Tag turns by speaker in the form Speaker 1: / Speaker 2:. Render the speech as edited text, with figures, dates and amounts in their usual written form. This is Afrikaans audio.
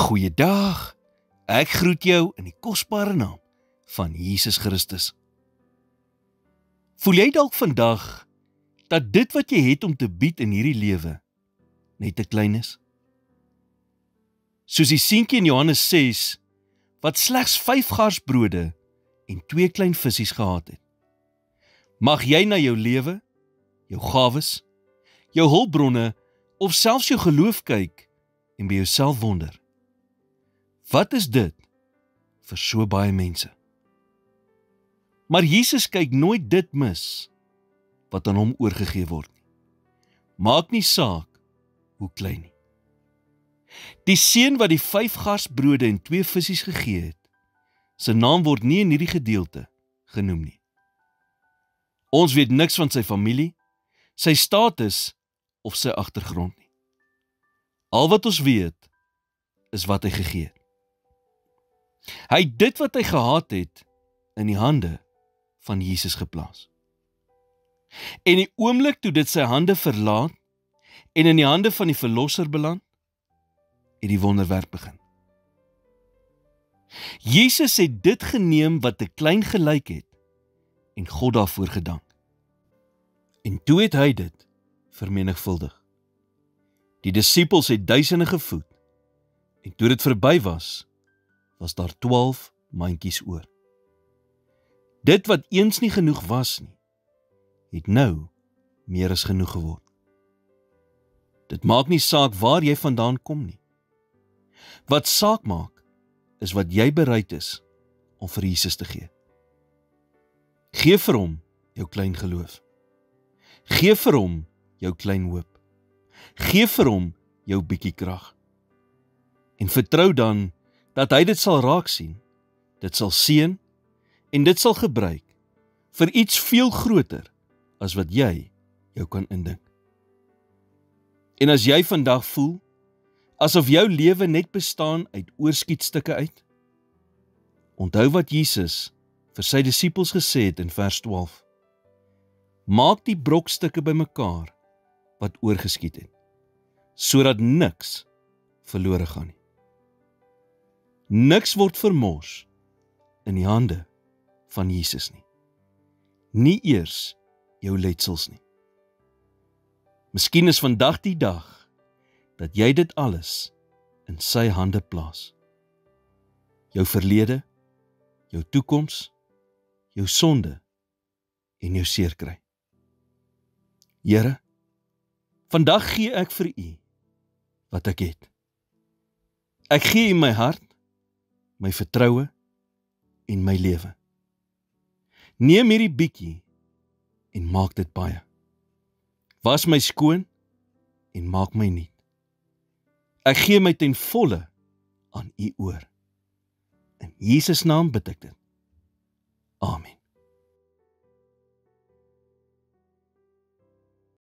Speaker 1: Goeiedag, ek groet jou in die kosbare naam van Jesus Christus. Voel jy dalk vandag dat dit wat jy het om te bied in hierdie lewe net te klein is? Soos die seentjie in Johannes 6, wat slegs 5 garsbrode en 2 klein visies gehad het. Mag jy na jou lewe, jou gawes, jou hulpbronne of selfs jou geloof kyk en by jouself wonder. Wat is dit vir so baie mense? Maar Jesus kyk nooit dit mis wat aan hom oorgegee word nie. Maak nie saak hoe klein nie. Die seun wat die 5 garsbrode en 2 visies gegee het, sy naam word nie in hierdie gedeelte genoem nie. Ons weet niks van sy familie, sy status of sy agtergrond nie. Al wat ons weet, is wat hy gegee het. Hy het dit wat hy gehad het, in die hande van Jesus geplaas. En die oomblik toe dit sy hande verlaat, en in die hande van die verlosser beland, het die wonderwerk begin. Jesus het dit geneem wat te klein gelyk het, en God daarvoor gedank. En toe het hy dit vermenigvuldig. Die disippels het duisende gevoed, en toe dit verby was daar 12 mandjies oor. Dit wat eens nie genoeg was nie, het nou meer as genoeg geword. Dit maak nie saak waar jy vandaan kom nie. Wat saak maak, is wat jy bereid is om vir Jesus te gee. Gee vir hom jou klein geloof. Gee vir hom jou klein hoop. Gee vir hom jou bietjie krag. En vertrou dan dat hy dit sal raak sien, dit sal seën en dit sal gebruik vir iets veel groter as wat jy jou kan indink. En as jy vandag voel, asof jou lewe net bestaan uit oorskietstukke uit, onthou wat Jesus vir sy disippels gesê het in vers 12. Maak die brokstukke bymekaar wat oorgeskiet het, sodat niks verlore gaan nie. Niks word vermors in die hande van Jesus nie. Nie eers jou letsels nie. Miskien is vandag die dag dat jy dit alles in sy hande plaas. Jou verlede, jou toekoms, jou sonde en jou seer kry. Here, vandag gee ek vir U wat ek het. Ek gee U my hart, my vertroue en my lewe. Neem hierdie bietjie en maak dit baie. Was my skoon en maak my nuut. Ek gee my ten volle aan U oor. In Jesus naam bid ek dit.